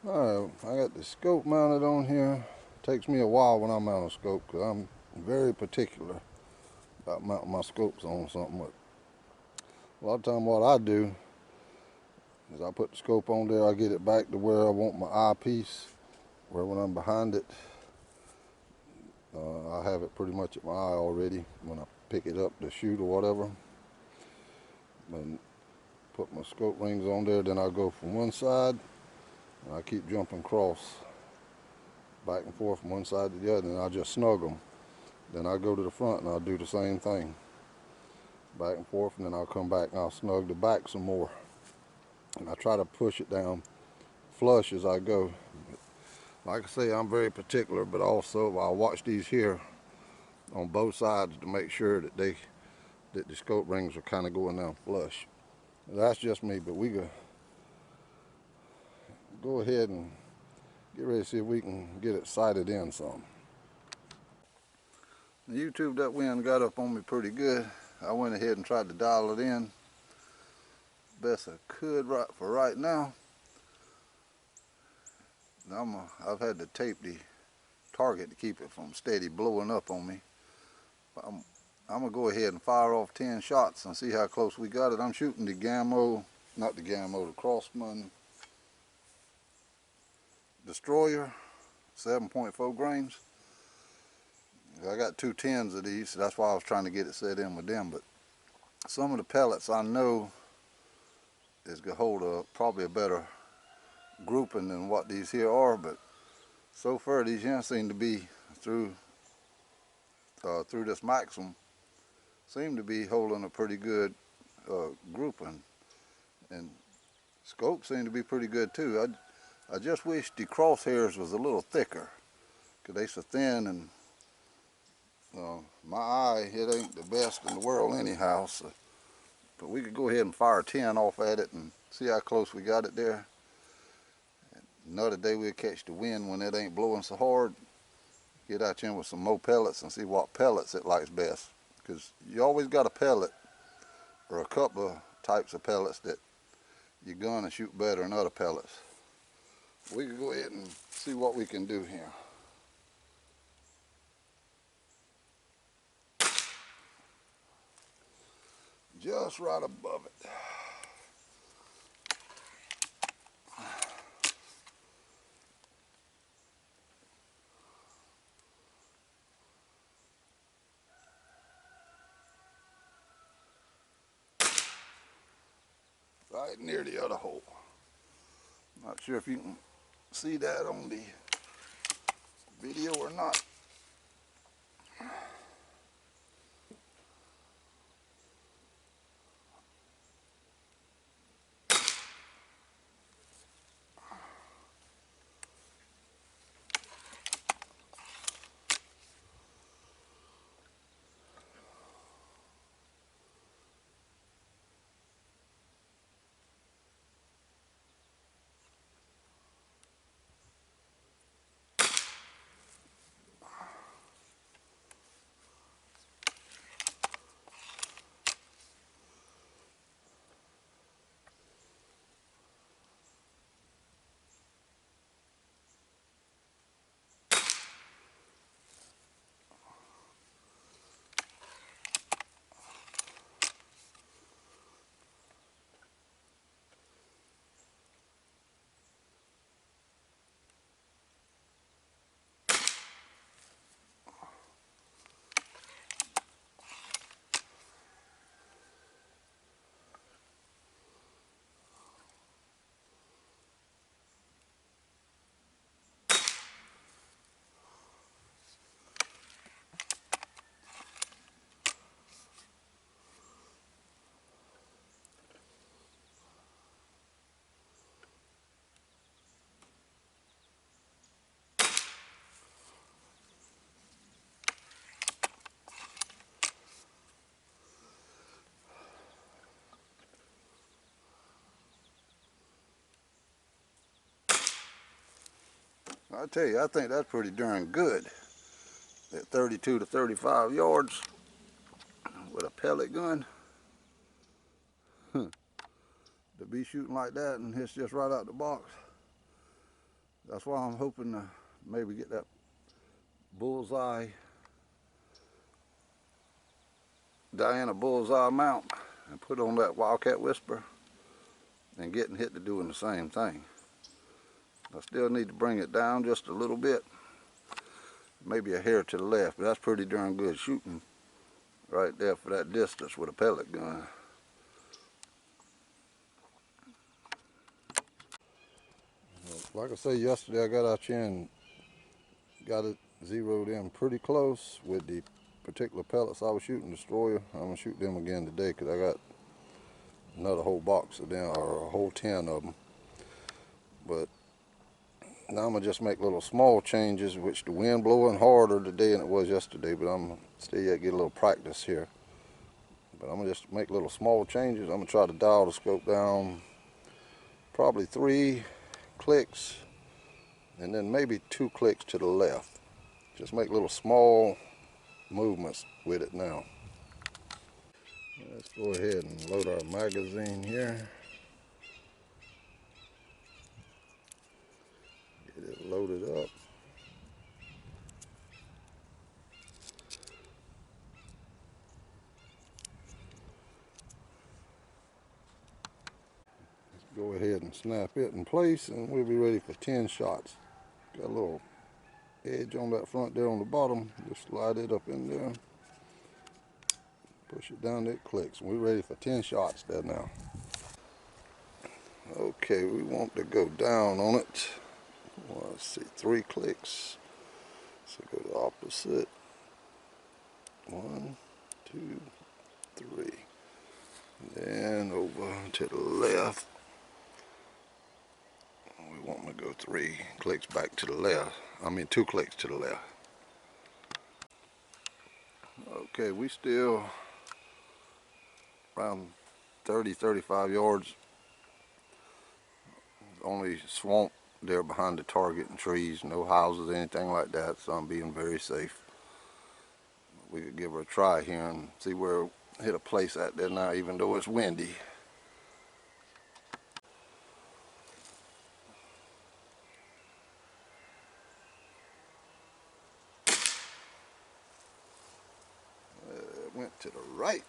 Alright, I got the scope mounted on here. Takes me a while when I mount a scope because I'm very particular about mounting my scopes on something. But a lot of time what I do is I put the scope on there, I get it back to where I want my eyepiece, where when I'm behind it, I have it pretty much at my eye already when I pick it up to shoot or whatever. And put my scope rings on there, then I go from one side and I keep jumping across back and forth from one side to the other, and I just snug them. Then I go to the front and I'll do the same thing, back and forth, and then I'll come back and I'll snug the back some more. And I try to push it down flush as I go. Like I say, I'm very particular, but also I watch these here on both sides to make sure that the scope rings are kind of going down flush. That's just me, but we go ahead and get ready to see if we can get it sighted in some. YouTube, that wind got up on me pretty good. I went ahead and tried to dial it in best I could for right now. I've had to tape the target to keep it from steady blowing up on me. I'm gonna go ahead and fire off 10 shots and see how close we got it. I'm shooting the Gamo, not the Gamo, the Crossman Destroyer, 7.4 grains. I got 2 10s of these, so that's why I was trying to get it set in with them. But some of the pellets I know is gonna hold probably a better grouping than what these here are. But so far these here seem to be through this Maxxim, seem to be holding a pretty good grouping, and scopes seem to be pretty good too. I just wish the crosshairs was a little thicker, because they so thin, and my eye, it ain't the best in the world anyhow. So, but we could go ahead and fire 10 off at it and see how close we got it there. Another day we'll catch the wind when it ain't blowing so hard, get out in with some more pellets and see what pellets it likes best, because you always got a pellet or a couple of types of pellets that your gun will shoot better than other pellets. We can go ahead and see what we can do here. Just right above it. Right near the other hole. Not sure if you can see that on the video or not. I tell you, I think that's pretty darn good. At 32 to 35 yards with a pellet gun. To be shooting like that and it's just right out the box. That's why I'm hoping to maybe get that bullseye, Diana bullseye mount and put on that Wildcat Whisper and getting hit to doing the same thing. I still need to bring it down just a little bit, maybe a hair to the left, but that's pretty darn good shooting right there for that distance with a pellet gun. Like I say, yesterday I got out here and got it zeroed in pretty close with the particular pellets I was shooting, Destroyer. I'm gonna shoot them again today because I got another whole box of them, or a whole 10 of them. But now I'm gonna just make little small changes, which the wind blowing harder today than it was yesterday, but I'm still yet get a little practice here. But I'm gonna just make little small changes. I'm gonna try to dial the scope down probably 3 clicks and then maybe 2 clicks to the left. Just make little small movements with it now. Let's go ahead and load our magazine here. Get it loaded up. Let's go ahead and snap it in place and we'll be ready for 10 shots. Got a little edge on that front there on the bottom. Just slide it up in there. Push it down, it clicks. We're ready for 10 shots there now. Okay, we want to go down on it. Well, let's see, 3 clicks. So go the opposite. 1, 2, 3. Then over to the left. We want to go 3 clicks back to the left. 2 clicks to the left. Okay, we still around 30-35 yards. Only swamp there behind the target and trees, no houses, anything like that, so I'm being very safe. We could give her a try here and see where it hit a place at there now, even though it's windy. It went to the right.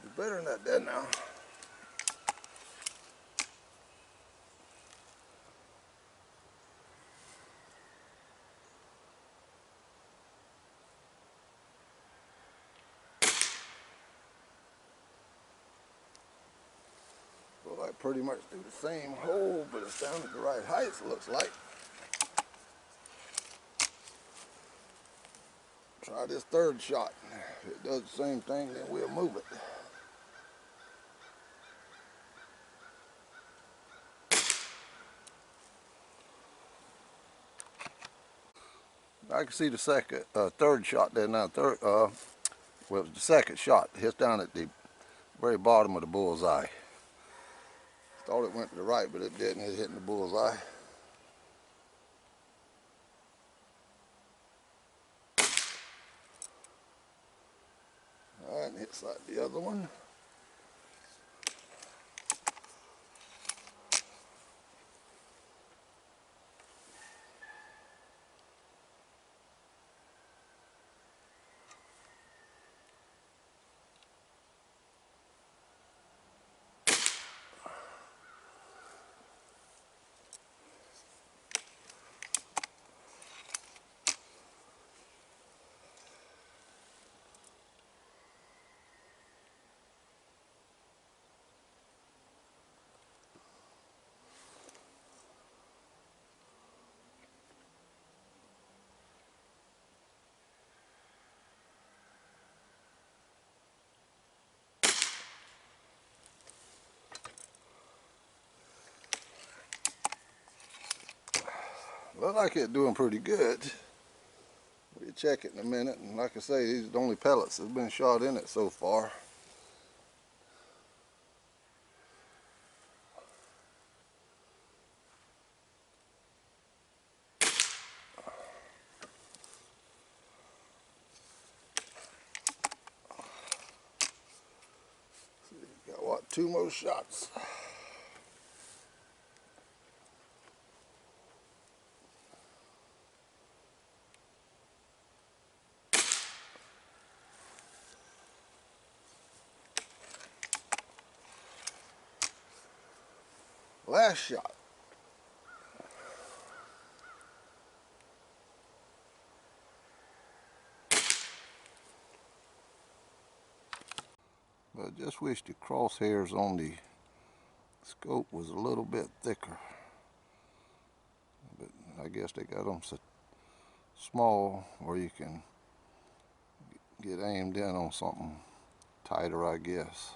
Do better than that there now. Well, I pretty much do the same hole, but it's down at the right height, it looks like. Try this 3rd shot. If it does the same thing, then we'll move it. I can see the 3rd shot there now. Well, it was the 2nd shot. It hits down at the very bottom of the bullseye. Thought it went to the right, but it didn't. It hit the bullseye. All right, and hits like the other one. Look like it's doing pretty good. We'll check it in a minute, and like I say, these are the only pellets that have been shot in it so far. Got what, 2 more shots. Last shot. But I just wish the crosshairs on the scope was a little bit thicker. But I guess they got them so small where you can get aimed in on something tighter, I guess.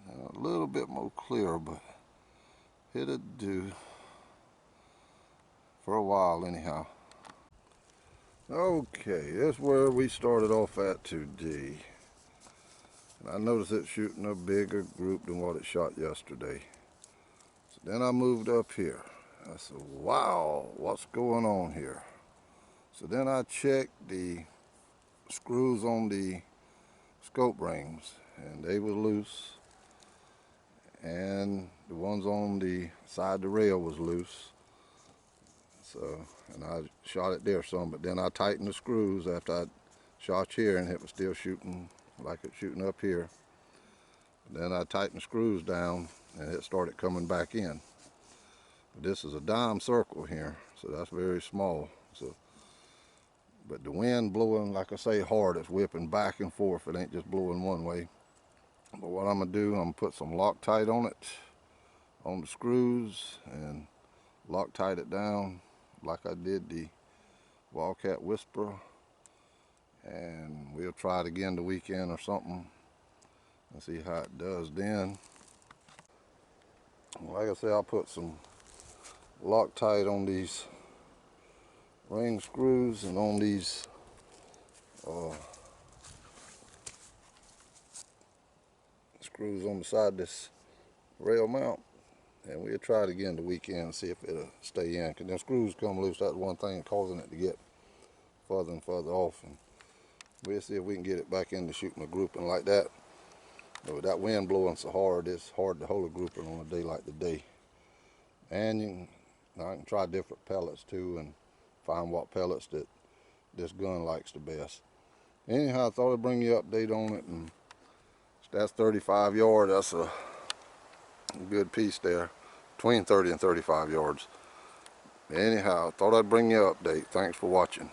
A little bit more clear, but it'll do for a while anyhow. Okay, that's where we started off at today. And I noticed it shooting a bigger group than what it shot yesterday. So then I moved up here. I said, wow, what's going on here? So then I checked the screws on the scope rings, and they were loose. And the ones on the side of the rail was loose. So, and I shot it there some, but then I tightened the screws after I shot here, and it was still shooting like it's shooting up here. Then I tightened the screws down, and it started coming back in. This is a dime circle here, so that's very small. So, but the wind blowing, like I say, hard. It's whipping back and forth. It ain't just blowing one way. But what I'm gonna do, I'm gonna put some Loctite on it, on the screws, and Loctite it down like I did the Wildcat Whisper. And we'll try it again the weekend or something and see how it does then. Like I say, I'll put some Loctite on these ring screws and on these screws on the side of this rail mount, and we'll try it again the weekend and see if it'll stay in, because them screws come loose. That's one thing causing it to get further and further off, and we'll see if we can get it back into shooting a grouping like that. But with that wind blowing so hard, it's hard to hold a grouping on a day like today. And I can try different pellets too and find what pellets that this gun likes the best. Anyhow, I thought I'd bring you an update on it, and that's 35 yards. That's a good piece there, between 30 and 35 yards. Anyhow, I thought I'd bring you an update. Thanks for watching.